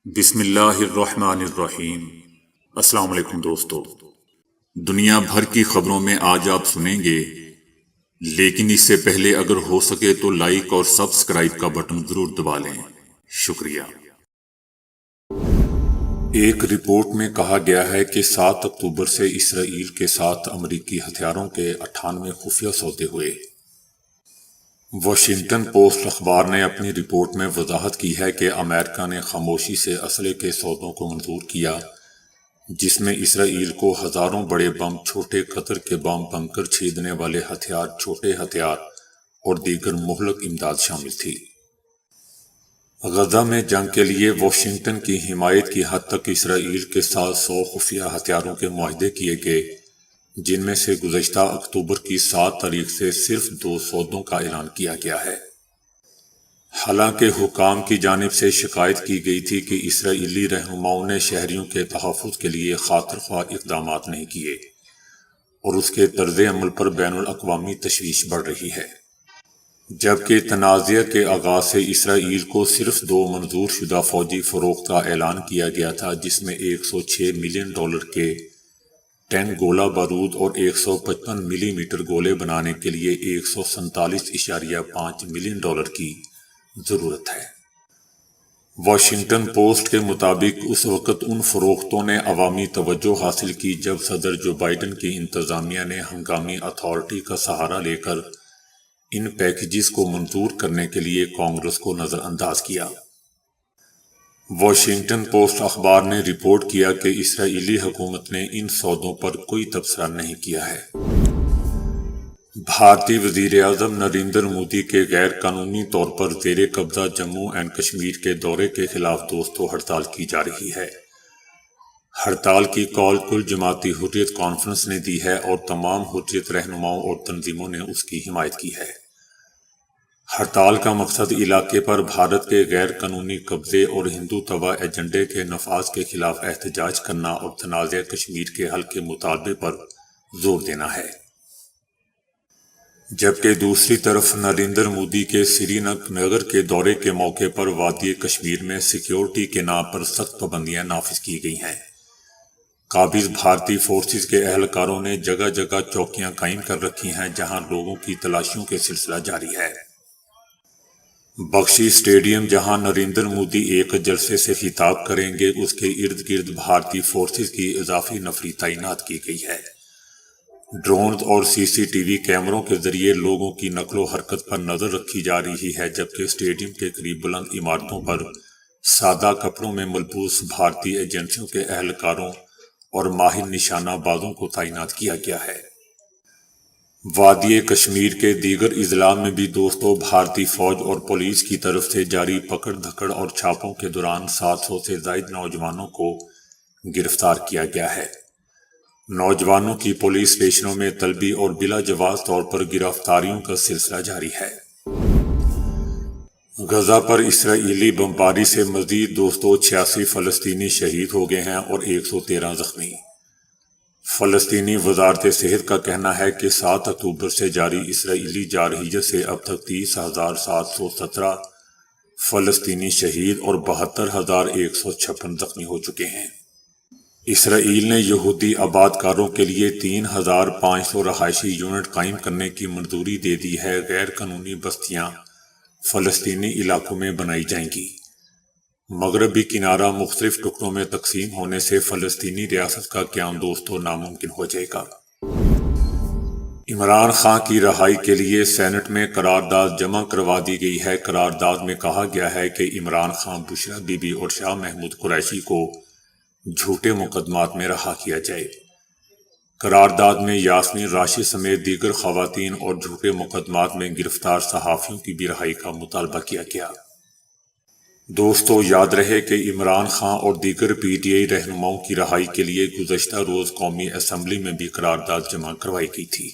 بسم اللہ الرحمن الرحیم۔ السلام علیکم دوستو، دنیا بھر کی خبروں میں آج آپ سنیں گے، لیکن اس سے پہلے اگر ہو سکے تو لائک اور سبسکرائب کا بٹن ضرور دبا لیں۔ شکریہ۔ ایک رپورٹ میں کہا گیا ہے کہ 7 اکتوبر سے اسرائیل کے ساتھ امریکی ہتھیاروں کے 98 خفیہ سودے ہوئے۔ واشنگٹن پوسٹ اخبار نے اپنی رپورٹ میں وضاحت کی ہے کہ امریکہ نے خاموشی سے اسلحے کے سودوں کو منظور کیا، جس میں اسرائیل کو ہزاروں بڑے بم، چھوٹے قطر کے بم، بنکر چھیدنے والے ہتھیار، چھوٹے ہتھیار اور دیگر مہلک امداد شامل تھی۔ غزہ میں جنگ کے لیے واشنگٹن کی حمایت کی حد تک اسرائیل کے ساتھ 100 خفیہ ہتھیاروں کے معاہدے کیے گئے، جن میں سے گزشتہ اکتوبر کی 7 تاریخ سے صرف 2 سودوں کا اعلان کیا گیا ہے۔ حالانکہ حکام کی جانب سے شکایت کی گئی تھی کہ اسرائیلی رہنماؤں نے شہریوں کے تحفظ کے لیے خاطر خواہ اقدامات نہیں کیے، اور اس کے طرز عمل پر بین الاقوامی تشویش بڑھ رہی ہے۔ جبکہ تنازع کے آغاز سے اسرائیل کو صرف 2 منظور شدہ فوجی فروخت کا اعلان کیا گیا تھا، جس میں $106 ملین کے 10 گولہ بارود اور 155 ملی میٹر گولے بنانے کے لیے $147.5 ملین کی ضرورت ہے۔ واشنگٹن پوسٹ کے مطابق اس وقت ان فروختوں نے عوامی توجہ حاصل کی جب صدر جو بائیڈن کی انتظامیہ نے ہنگامی اتھارٹی کا سہارا لے کر ان پیکیجز کو منظور کرنے کے لیے کانگریس کو نظر انداز کیا۔ واشنگٹن پوسٹ اخبار نے رپورٹ کیا کہ اسرائیلی حکومت نے ان سودوں پر کوئی تبصرہ نہیں کیا ہے۔ بھارتی وزیر اعظم نریندر مودی کے غیر قانونی طور پر زیر قبضہ جموں اینڈ کشمیر کے دورے کے خلاف دوستو ہڑتال کی جا رہی ہے۔ ہڑتال کی کال کل جماعتی حریت کانفرنس نے دی ہے اور تمام حریت رہنماؤں اور تنظیموں نے اس کی حمایت کی ہے۔ ہڑتال کا مقصد علاقے پر بھارت کے غیر قانونی قبضے اور ہندوتوا ایجنڈے کے نفاذ کے خلاف احتجاج کرنا اور تنازع کشمیر کے حل کے مطالبے پر زور دینا ہے۔ جبکہ دوسری طرف نریندر مودی کے سری نگر کے دورے کے موقع پر وادی کشمیر میں سیکیورٹی کے نام پر سخت پابندیاں نافذ کی گئی ہیں۔ قابض بھارتی فورسز کے اہلکاروں نے جگہ جگہ چوکیاں قائم کر رکھی ہیں، جہاں لوگوں کی تلاشیوں کے سلسلہ جاری ہے۔ بخشی اسٹیڈیم، جہاں نریندر مودی ایک جلسے سے خطاب کریں گے، اس کے ارد گرد بھارتی فورسز کی اضافی نفری تعینات کی گئی ہے۔ ڈرونز اور CCTV کیمروں کے ذریعے لوگوں کی نقل و حرکت پر نظر رکھی جا رہی ہے، جبکہ اسٹیڈیم کے قریب بلند عمارتوں پر سادہ کپڑوں میں ملبوس بھارتی ایجنسیوں کے اہلکاروں اور ماہر نشانہ بازوں کو تعینات کیا گیا ہے۔ وادی کشمیر کے دیگر اضلاع میں بھی دوستو بھارتی فوج اور پولیس کی طرف سے جاری پکڑ دھکڑ اور چھاپوں کے دوران 700 سے زائد نوجوانوں کو گرفتار کیا گیا ہے۔ نوجوانوں کی پولیس اسٹیشنوں میں طلبی اور بلا جواز طور پر گرفتاریوں کا سلسلہ جاری ہے۔ غزہ پر اسرائیلی بمباری سے مزید دوستو 86 فلسطینی شہید ہو گئے ہیں اور 113 زخمی۔ فلسطینی وزارت صحت کا کہنا ہے کہ 7 اکتوبر سے جاری اسرائیلی جارحیت سے اب تک 30,717 فلسطینی شہید اور 72,156 زخمی ہو چکے ہیں۔ اسرائیل نے یہودی آباد کاروں کے لیے 3,500 رہائشی یونٹ قائم کرنے کی منظوری دے دی ہے۔ غیر قانونی بستیاں فلسطینی علاقوں میں بنائی جائیں گی۔ مغربی کنارہ مختلف ٹکڑوں میں تقسیم ہونے سے فلسطینی ریاست کا قیام دوستو ناممکن ہو جائے گا۔ عمران خان کی رہائی کے لیے سینٹ میں قرارداد جمع کروا دی گئی ہے۔ قرارداد میں کہا گیا ہے کہ عمران خان، بشریٰ بی بی اور شاہ محمود قریشی کو جھوٹے مقدمات میں رہا کیا جائے۔ قرارداد میں یاسمین راشد سمیت دیگر خواتین اور جھوٹے مقدمات میں گرفتار صحافیوں کی بھی رہائی کا مطالبہ کیا گیا۔ دوستو یاد رہے کہ عمران خان اور دیگر PTI رہنماؤں کی رہائی کے لیے گزشتہ روز قومی اسمبلی میں بھی قرارداد جمع کروائی گئی تھی۔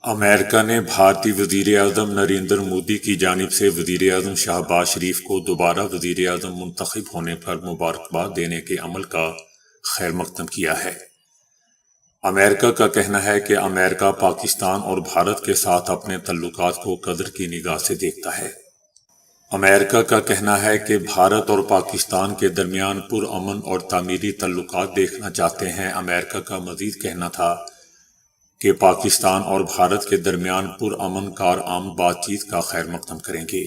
امریکہ نے بھارتی وزیر اعظم نریندر مودی کی جانب سے وزیر اعظم شہباز شریف کو دوبارہ وزیر اعظم منتخب ہونے پر مبارکباد دینے کے عمل کا خیر مقدم کیا ہے۔ امریکہ کا کہنا ہے کہ امریکہ پاکستان اور بھارت کے ساتھ اپنے تعلقات کو قدر کی نگاہ سے دیکھتا ہے۔ امریکہ کا کہنا ہے کہ بھارت اور پاکستان کے درمیان پرامن اور تعمیری تعلقات دیکھنا چاہتے ہیں۔ امریکہ کا مزید کہنا تھا کہ پاکستان اور بھارت کے درمیان پرامن کارآمد بات چیت کا خیر مقدم کریں گے۔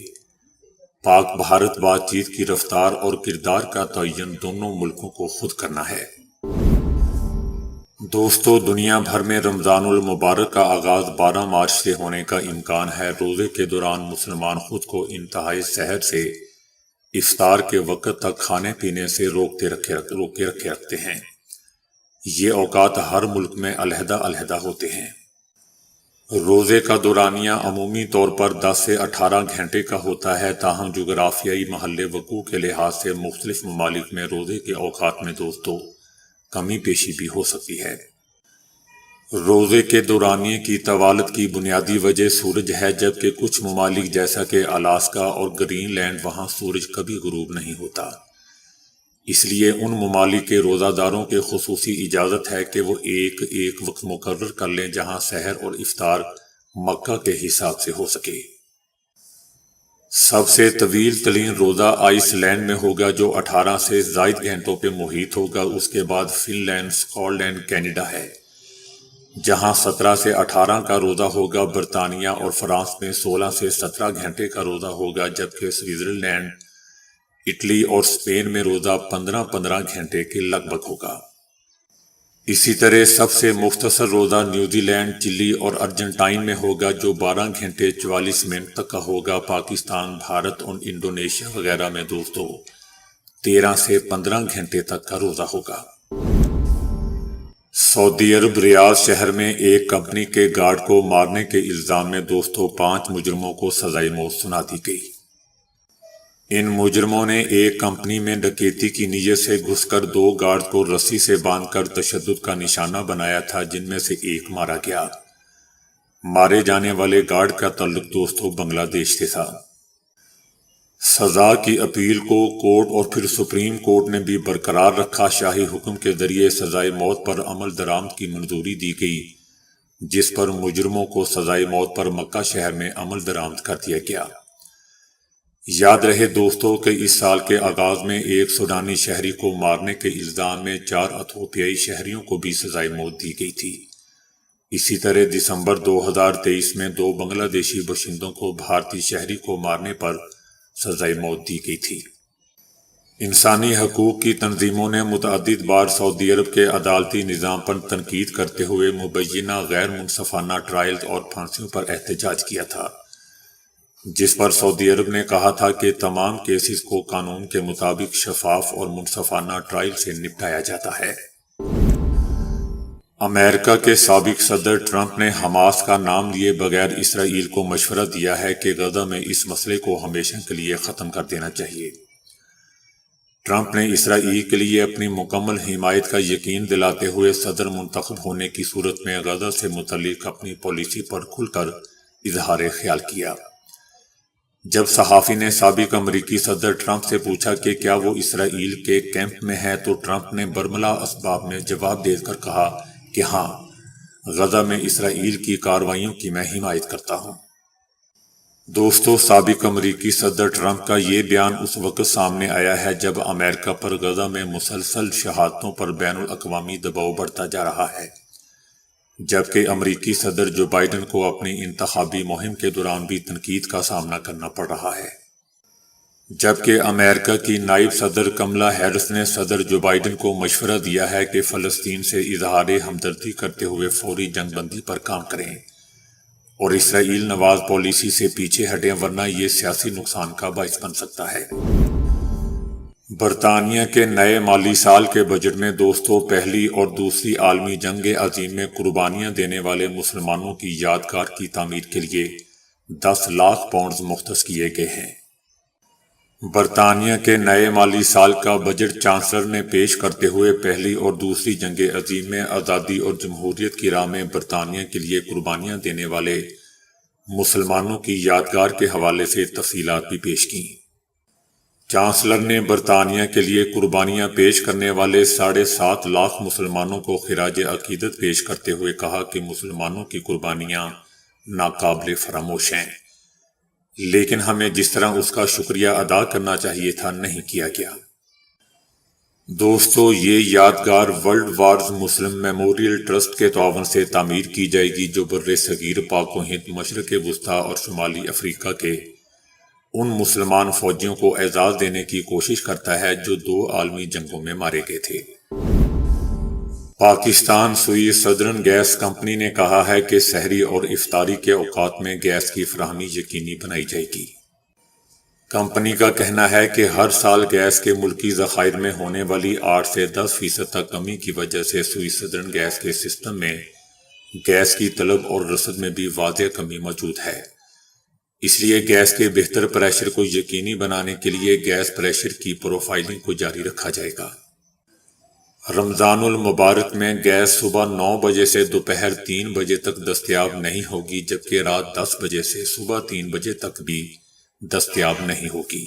پاک بھارت بات چیت کی رفتار اور کردار کا تعین دونوں ملکوں کو خود کرنا ہے۔ دوستو، دنیا بھر میں رمضان المبارک کا آغاز 12 مارچ سے ہونے کا امکان ہے۔ روزے کے دوران مسلمان خود کو انتہائی سحر سے افطار کے وقت تک کھانے پینے سے روکے رکھتے ہیں۔ یہ اوقات ہر ملک میں علیحدہ علیحدہ ہوتے ہیں۔ روزے کا دورانیہ عمومی طور پر 10 سے 18 گھنٹے کا ہوتا ہے، تاہم جغرافیائی محل وقوع کے لحاظ سے مختلف ممالک میں روزے کے اوقات میں دوستو کمی بیشی بھی ہو سکتی ہے۔ روزے کے دورانیے کی طوالت کی بنیادی وجہ سورج ہے، جبکہ کچھ ممالک جیسا کہ الاسکا اور گرین لینڈ وہاں سورج کبھی غروب نہیں ہوتا۔ اس لیے ان ممالک کے روزہ داروں کے خصوصی اجازت ہے کہ وہ ایک وقت مقرر کر لیں جہاں سحر اور افطار مکہ کے حساب سے ہو سکے۔ سب سے طویل ترین روزہ آئس لینڈ میں ہوگا جو 18 سے زائد گھنٹوں پہ محیط ہوگا۔ اس کے بعد Finland, Scotland, Canada ہے جہاں 17 سے 18 کا روزہ ہوگا۔ برطانیہ اور فرانس میں 16 سے 17 گھنٹے کا روزہ ہوگا، جبکہ سوئٹزرلینڈ، اٹلی اور اسپین میں روزہ 15 گھنٹے کے لگ بھگ ہوگا۔ اسی طرح سب سے مختصر روزہ نیوزی لینڈ، چلی اور ارجنٹائن میں ہوگا جو 12 گھنٹے 44 منٹ تک کا ہوگا۔ پاکستان، بھارت اور انڈونیشیا وغیرہ میں دوستو 13 سے 15 گھنٹے تک کا روزہ ہوگا۔ سعودی عرب ریاض شہر میں ایک کمپنی کے گارڈ کو مارنے کے الزام میں دوستو 5 مجرموں کو سزائے موت سنا دی گئی۔ ان مجرموں نے ایک کمپنی میں ڈکیتی کی نیت سے گھس کر 2 گارڈ کو رسی سے باندھ کر تشدد کا نشانہ بنایا تھا، جن میں سے ایک مارا گیا۔ مارے جانے والے گارڈ کا تعلق دوستو بنگلہ دیش سے تھا۔ سزا کی اپیل کو کورٹ اور پھر سپریم کورٹ نے بھی برقرار رکھا۔ شاہی حکم کے ذریعے سزائے موت پر عمل درآمد کی منظوری دی گئی، جس پر مجرموں کو سزائے موت پر مکہ شہر میں عمل درآمد کر دیا گیا۔ یاد رہے دوستو کہ اس سال کے آغاز میں ایک سوڈانی شہری کو مارنے کے الزام میں 4 ایتھوپیائی شہریوں کو بھی سزائے موت دی گئی تھی۔ اسی طرح دسمبر 2023 میں 2 بنگلہ دیشی باشندوں کو بھارتی شہری کو مارنے پر سزائے موت دی گئی تھی۔ انسانی حقوق کی تنظیموں نے متعدد بار سعودی عرب کے عدالتی نظام پر تنقید کرتے ہوئے مبینہ غیر منصفانہ ٹرائلز اور پھانسیوں پر احتجاج کیا تھا، جس پر سعودی عرب نے کہا تھا کہ تمام کیسز کو قانون کے مطابق شفاف اور منصفانہ ٹرائل سے نپٹایا جاتا ہے۔ امریکہ کے سابق صدر ٹرمپ نے حماس کا نام لیے بغیر اسرائیل کو مشورہ دیا ہے کہ غزہ میں اس مسئلے کو ہمیشہ کے لیے ختم کر دینا چاہیے۔ ٹرمپ نے اسرائیل کے لیے اپنی مکمل حمایت کا یقین دلاتے ہوئے صدر منتخب ہونے کی صورت میں غزہ سے متعلق اپنی پالیسی پر کھل کر اظہار خیال کیا۔ جب صحافی نے سابق امریکی صدر ٹرمپ سے پوچھا کہ کیا وہ اسرائیل کے کیمپ میں ہے تو ٹرمپ نے برملا اسباب میں جواب دے کر کہا کہ ہاں، غزہ میں اسرائیل کی کارروائیوں کی میں حمایت کرتا ہوں۔ دوستو، سابق امریکی صدر ٹرمپ کا یہ بیان اس وقت سامنے آیا ہے جب امریکہ پر غزہ میں مسلسل شہادتوں پر بین الاقوامی دباؤ بڑھتا جا رہا ہے، جبکہ امریکی صدر جو بائیڈن کو اپنی انتخابی مہم کے دوران بھی تنقید کا سامنا کرنا پڑ رہا ہے۔ جبکہ امریکہ کی نائب صدر کملا ہیرس نے صدر جو بائیڈن کو مشورہ دیا ہے کہ فلسطین سے اظہار ہمدردی کرتے ہوئے فوری جنگ بندی پر کام کریں اور اسرائیل نواز پالیسی سے پیچھے ہٹیں، ورنہ یہ سیاسی نقصان کا باعث بن سکتا ہے۔ برطانیہ کے نئے مالی سال کے بجٹ میں دوستو پہلی اور دوسری عالمی جنگ عظیم میں قربانیاں دینے والے مسلمانوں کی یادگار کی تعمیر کے لیے 10 لاکھ پاؤنڈز مختص کیے گئے ہیں۔ برطانیہ کے نئے مالی سال کا بجٹ چانسلر نے پیش کرتے ہوئے پہلی اور دوسری جنگ عظیم میں آزادی اور جمہوریت کی راہ میں برطانیہ کے لیے قربانیاں دینے والے مسلمانوں کی یادگار کے حوالے سے تفصیلات بھی پیش کیں۔ چانسلر نے برطانیہ کے لیے قربانیاں پیش کرنے والے 7.5 لاکھ مسلمانوں کو خراج عقیدت پیش کرتے ہوئے کہا کہ مسلمانوں کی قربانیاں ناقابل فراموش ہیں۔ لیکن ہمیں جس طرح اس کا شکریہ ادا کرنا چاہیے تھا نہیں کیا گیا۔ دوستو، یہ یادگار ورلڈ وارز مسلم میموریل ٹرسٹ کے تعاون سے تعمیر کی جائے گی، جو بر صغیر، پاک و ہند، مشرق وسطیٰ اور شمالی افریقہ کے ان مسلمان فوجیوں کو اعزاز دینے کی کوشش کرتا ہے جو 2 عالمی جنگوں میں مارے گئے تھے۔ پاکستان سوئی سدرن گیس کمپنی نے کہا ہے کہ سحری اور افطاری کے اوقات میں گیس کی فراہمی یقینی بنائی جائے گی۔ کمپنی کا کہنا ہے کہ ہر سال گیس کے ملکی ذخائر میں ہونے والی 8 سے 10% تک کمی کی وجہ سے سوئی سدرن گیس کے سسٹم میں گیس کی طلب اور رسد میں بھی واضح کمی موجود ہے۔ اس لیے گیس کے بہتر پریشر کو یقینی بنانے کے لیے گیس پریشر کی پروفائلنگ کو جاری رکھا جائے گا۔ رمضان المبارک میں گیس صبح 9 بجے سے دوپہر 3 بجے تک دستیاب نہیں ہوگی، جبکہ رات 10 بجے سے صبح 3 بجے تک بھی دستیاب نہیں ہوگی،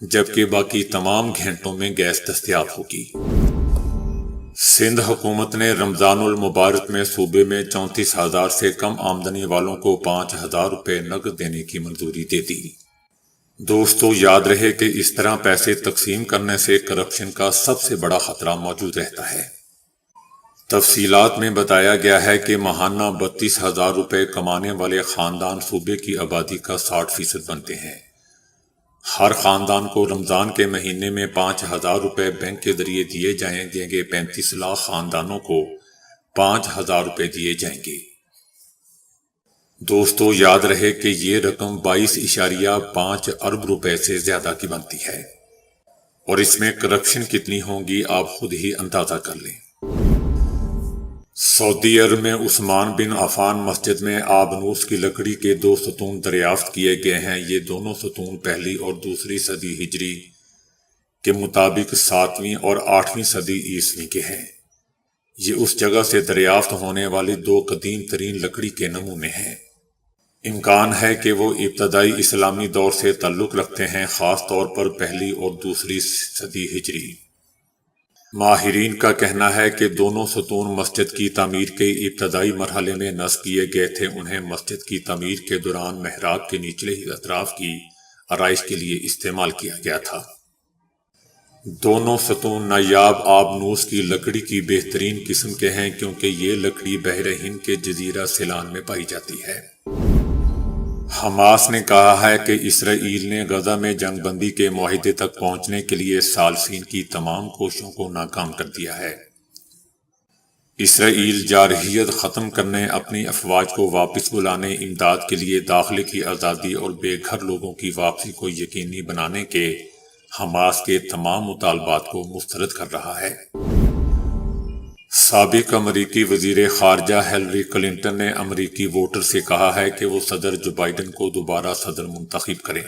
جبکہ باقی تمام گھنٹوں میں گیس دستیاب ہوگی۔ سندھ حکومت نے رمضان المبارک میں صوبے میں 34,000 سے کم آمدنی والوں کو 5,000 روپے نقد دینے کی منظوری دے دی۔ دوستو، یاد رہے کہ اس طرح پیسے تقسیم کرنے سے کرپشن کا سب سے بڑا خطرہ موجود رہتا ہے۔ تفصیلات میں بتایا گیا ہے کہ ماہانہ 32,000 روپے کمانے والے خاندان صوبے کی آبادی کا 60% بنتے ہیں۔ ہر خاندان کو رمضان کے مہینے میں 5,000 روپے بینک کے ذریعے دیے جائیں گے۔ 35 لاکھ خاندانوں کو 5,000 روپے دیے جائیں گے۔ دوستو، یاد رہے کہ یہ رقم 22.5 ارب روپے سے زیادہ کی بنتی ہے، اور اس میں کرپشن کتنی ہوگی آپ خود ہی اندازہ کر لیں۔ سعودی عرب میں عثمان بن عفان مسجد میں آبنوس کی لکڑی کے 2 ستون دریافت کیے گئے ہیں۔ یہ دونوں ستون پہلی اور دوسری صدی ہجری کے مطابق 7ویں اور 8ویں صدی عیسوی کے ہیں۔ یہ اس جگہ سے دریافت ہونے والی 2 قدیم ترین لکڑی کے نمونے ہیں۔ امکان ہے کہ وہ ابتدائی اسلامی دور سے تعلق رکھتے ہیں، خاص طور پر پہلی اور دوسری صدی ہجری۔ ماہرین کا کہنا ہے کہ دونوں ستون مسجد کی تعمیر کے ابتدائی مرحلے میں نصب کیے گئے تھے۔ انہیں مسجد کی تعمیر کے دوران محراب کے نچلے اطراف کی آرائش کے لیے استعمال کیا گیا تھا۔ دونوں ستون نایاب آبنوس کی لکڑی کی بہترین قسم کے ہیں، کیونکہ یہ لکڑی بحر ہند کے جزیرہ سیلان میں پائی جاتی ہے۔ حماس نے کہا ہے کہ اسرائیل نے غزہ میں جنگ بندی کے معاہدے تک پہنچنے کے لیے ثالثین کی تمام کوششوں کو ناکام کر دیا ہے۔ اسرائیل جارحیت ختم کرنے، اپنی افواج کو واپس بلانے، امداد کے لیے داخلے کی آزادی اور بے گھر لوگوں کی واپسی کو یقینی بنانے کے حماس کے تمام مطالبات کو مسترد کر رہا ہے۔ سابق امریکی وزیر خارجہ ہیلری کلنٹن نے امریکی ووٹر سے کہا ہے کہ وہ صدر جو بائیڈن کو دوبارہ صدر منتخب کریں۔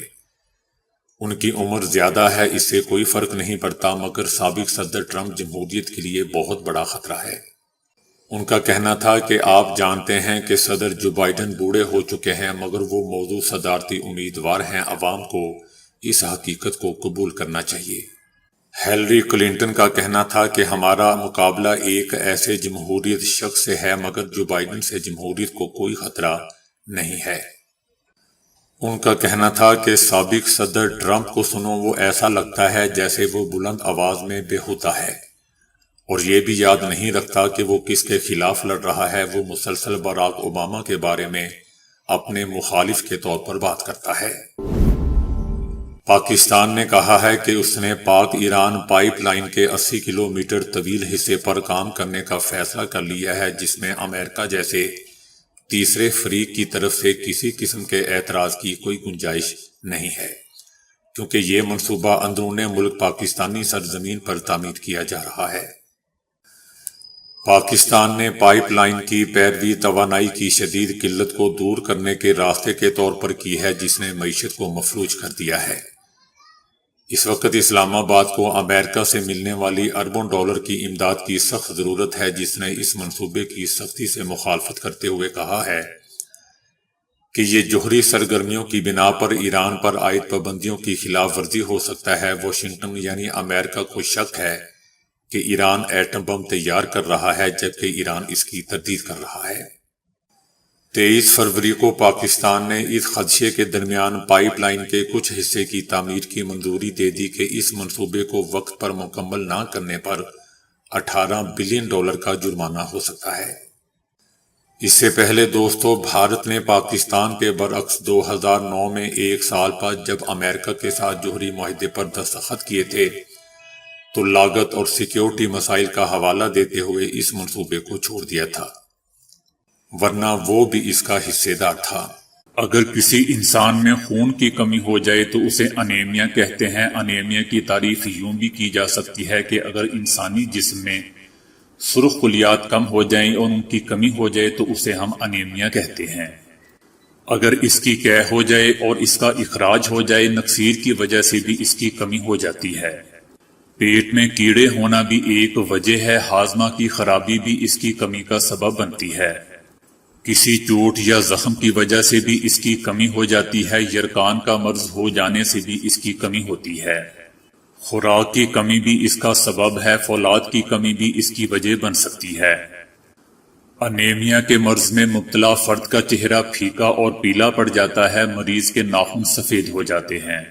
ان کی عمر زیادہ ہے، اس سے کوئی فرق نہیں پڑتا، مگر سابق صدر ٹرمپ جمہوریت کے لیے بہت بڑا خطرہ ہے۔ ان کا کہنا تھا کہ آپ جانتے ہیں کہ صدر جو بائیڈن بوڑھے ہو چکے ہیں، مگر وہ موضوع صدارتی امیدوار ہیں۔ عوام کو اس حقیقت کو قبول کرنا چاہیے۔ ہیلری کلنٹن کا کہنا تھا کہ ہمارا مقابلہ ایک ایسے جمہوریت شخص سے ہے، مگر جو بائیڈن سے جمہوریت کو کوئی خطرہ نہیں ہے۔ ان کا کہنا تھا کہ سابق صدر ٹرمپ کو سنو، وہ ایسا لگتا ہے جیسے وہ بلند آواز میں بےہودہ ہے، اور یہ بھی یاد نہیں رکھتا کہ وہ کس کے خلاف لڑ رہا ہے۔ وہ مسلسل باراک اوباما کے بارے میں اپنے مخالف کے طور پر بات کرتا ہے۔ پاکستان نے کہا ہے کہ اس نے پاک ایران پائپ لائن کے 80 کلومیٹر طویل حصے پر کام کرنے کا فیصلہ کر لیا ہے، جس میں امریکہ جیسے تیسرے فریق کی طرف سے کسی قسم کے اعتراض کی کوئی گنجائش نہیں ہے، کیونکہ یہ منصوبہ اندرون ملک پاکستانی سرزمین پر تعمیر کیا جا رہا ہے۔ پاکستان نے پائپ لائن کی پیروی توانائی کی شدید قلت کو دور کرنے کے راستے کے طور پر کی ہے، جس نے معیشت کو مفلوج کر دیا ہے۔ اس وقت اسلام آباد کو امریکہ سے ملنے والی اربوں ڈالر کی امداد کی سخت ضرورت ہے، جس نے اس منصوبے کی سختی سے مخالفت کرتے ہوئے کہا ہے کہ یہ جوہری سرگرمیوں کی بنا پر ایران پر عائد پابندیوں کی خلاف ورزی ہو سکتا ہے۔ واشنگٹن یعنی امریکہ کو شک ہے کہ ایران ایٹم بم تیار کر رہا ہے، جبکہ ایران اس کی تردید کر رہا ہے۔ 23 فروری کو پاکستان نے اس خدشے کے درمیان پائپ لائن کے کچھ حصے کی تعمیر کی منظوری دے دی کہ اس منصوبے کو وقت پر مکمل نہ کرنے پر $18 بلین کا جرمانہ ہو سکتا ہے۔ اس سے پہلے دوستو، بھارت نے پاکستان کے برعکس 2009 میں ایک سال بعد جب امریکہ کے ساتھ جوہری معاہدے پر دستخط کیے تھے تو لاگت اور سیکیورٹی مسائل کا حوالہ دیتے ہوئے اس منصوبے کو چھوڑ دیا تھا، ورنہ وہ بھی اس کا حصے دار تھا۔ اگر کسی انسان میں خون کی کمی ہو جائے تو اسے انیمیا کہتے ہیں۔ انیمیا کی تعریف یوں بھی کی جا سکتی ہے کہ اگر انسانی جسم میں سرخ خلیات کم ہو جائیں اور ان کی کمی ہو جائے تو اسے ہم انیمیا کہتے ہیں۔ اگر اس کی قے ہو جائے اور اس کا اخراج ہو جائے، نکسیر کی وجہ سے بھی اس کی کمی ہو جاتی ہے۔ پیٹ میں کیڑے ہونا بھی ایک وجہ ہے، ہاضمہ کی خرابی بھی اس کی کمی کا سبب بنتی ہے۔ کسی چوٹ یا زخم کی وجہ سے بھی اس کی کمی ہو جاتی ہے، یرقان کا مرض ہو جانے سے بھی اس کی کمی ہوتی ہے۔ خوراک کی کمی بھی اس کا سبب ہے، فولاد کی کمی بھی اس کی وجہ بن سکتی ہے۔ انیمیا کے مرض میں مبتلا فرد کا چہرہ پھیکا اور پیلا پڑ جاتا ہے، مریض کے ناخن سفید ہو جاتے ہیں،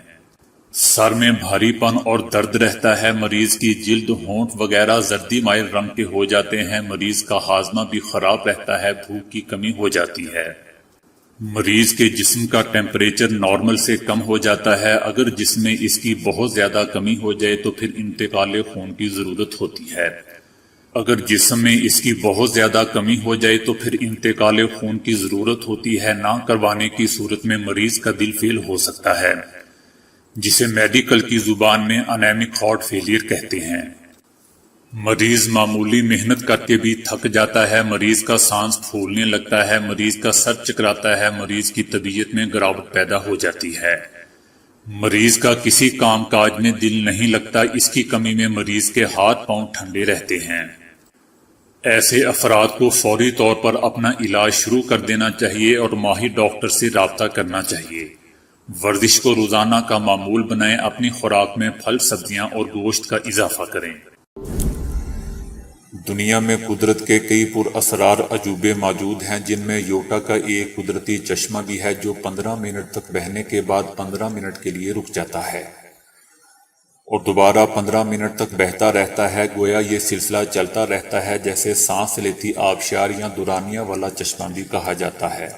سر میں بھاری پن اور درد رہتا ہے، مریض کی جلد، ہونٹ وغیرہ زردی مائل رنگ کے ہو جاتے ہیں، مریض کا ہاضمہ بھی خراب رہتا ہے، بھوک کی کمی ہو جاتی ہے، مریض کے جسم کا ٹیمپریچر نارمل سے کم ہو جاتا ہے۔ اگر جسم میں اس کی بہت زیادہ کمی ہو جائے تو پھر انتقال خون کی ضرورت ہوتی ہے۔ اگر جسم میں اس کی بہت زیادہ کمی ہو جائے تو پھر انتقال خون کی ضرورت ہوتی ہے۔ نہ کروانے کی صورت میں مریض کا دل فیل ہو سکتا ہے، جسے میڈیکل کی زبان میں انیمک ہارٹ فیلئر کہتے ہیں۔ مریض معمولی محنت کر کے بھی تھک جاتا ہے، مریض کا سانس پھولنے لگتا ہے، مریض کا سر چکراتا ہے، مریض کی طبیعت میں گراوٹ پیدا ہو جاتی ہے، مریض کا کسی کام کاج میں دل نہیں لگتا، اس کی کمی میں مریض کے ہاتھ پاؤں ٹھنڈے رہتے ہیں۔ ایسے افراد کو فوری طور پر اپنا علاج شروع کر دینا چاہیے اور ماہر ڈاکٹر سے رابطہ کرنا چاہیے۔ ورزش کو روزانہ کا معمول بنائیں، اپنی خوراک میں پھل، سبزیاں اور گوشت کا اضافہ کریں۔ دنیا میں قدرت کے کئی پر اسرار عجوبے موجود ہیں، جن میں یوٹا کا ایک قدرتی چشمہ بھی ہے جو 15 منٹ تک بہنے کے بعد 15 منٹ کے لیے رک جاتا ہے اور دوبارہ 15 منٹ تک بہتا رہتا ہے، گویا یہ سلسلہ چلتا رہتا ہے، جیسے سانس لیتی آبشار یا دورانیہ والا چشمہ بھی کہا جاتا ہے۔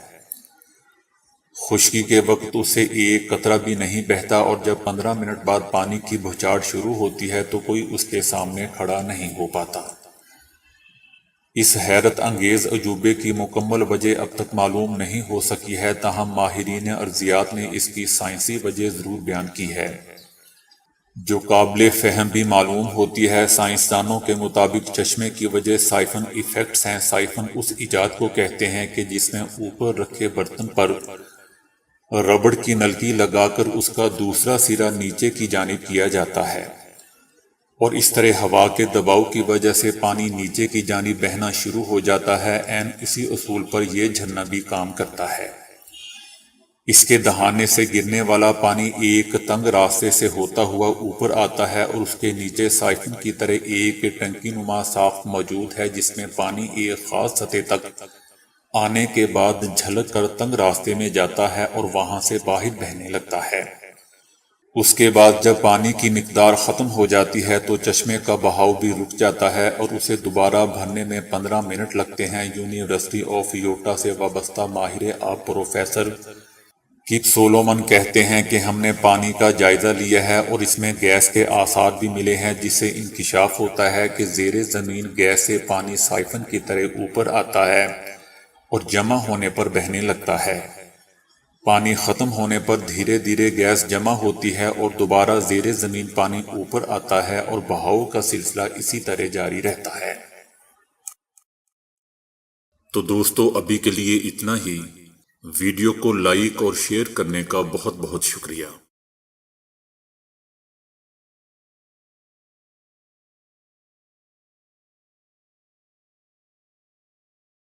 خشکی کے وقت اسے ایک قطرہ بھی نہیں بہتا اور جب 15 منٹ بعد پانی کی بہچاڑ شروع ہوتی ہے تو کوئی اس کے سامنے کھڑا نہیں ہو پاتا۔ اس حیرت انگیز عجوبے کی مکمل وجہ اب تک معلوم نہیں ہو سکی ہے، تاہم ماہرین ارضیات نے اس کی سائنسی وجہ ضرور بیان کی ہے، جو قابل فہم بھی معلوم ہوتی ہے۔ سائنسدانوں کے مطابق چشمے کی وجہ سائفن ایفیکٹس ہیں۔ سائفن اس ایجاد کو کہتے ہیں کہ جس میں اوپر رکھے برتن پر ربڑ کی نلکی لگا کر اس کا دوسرا سرا نیچے کی جانب کیا جاتا ہے اور اس طرح ہوا کے دباؤ کی وجہ سے پانی نیچے کی جانب بہنا شروع ہو جاتا ہے۔ عین اسی اصول پر یہ جھرنا بھی کام کرتا ہے۔ اس کے دہانے سے گرنے والا پانی ایک تنگ راستے سے ہوتا ہوا اوپر آتا ہے اور اس کے نیچے سائفن کی طرح ایک ٹنکی نما ساخت موجود ہے جس میں پانی ایک خاص سطح تک آنے کے بعد جھلک کر تنگ راستے میں جاتا ہے اور وہاں سے باہر بہنے لگتا ہے۔ اس کے بعد جب پانی کی مقدار ختم ہو جاتی ہے تو چشمے کا بہاؤ بھی رک جاتا ہے اور اسے دوبارہ بھرنے میں 15 منٹ لگتے ہیں۔ یونیورسٹی آف یوٹا سے وابستہ ماہر آب پروفیسر کپ سولومن کہتے ہیں کہ ہم نے پانی کا جائزہ لیا ہے اور اس میں گیس کے آثار بھی ملے ہیں، جس سے انکشاف ہوتا ہے کہ زیر زمین گیس سے پانی سائفن کی طرح اوپر آتا ہے اور جمع ہونے پر بہنے لگتا ہے۔ پانی ختم ہونے پر دھیرے دھیرے گیس جمع ہوتی ہے اور دوبارہ زیر زمین پانی اوپر آتا ہے اور بہاؤ کا سلسلہ اسی طرح جاری رہتا ہے۔ تو دوستو، ابھی کے لیے اتنا ہی۔ ویڈیو کو لائک اور شیئر کرنے کا بہت بہت شکریہ۔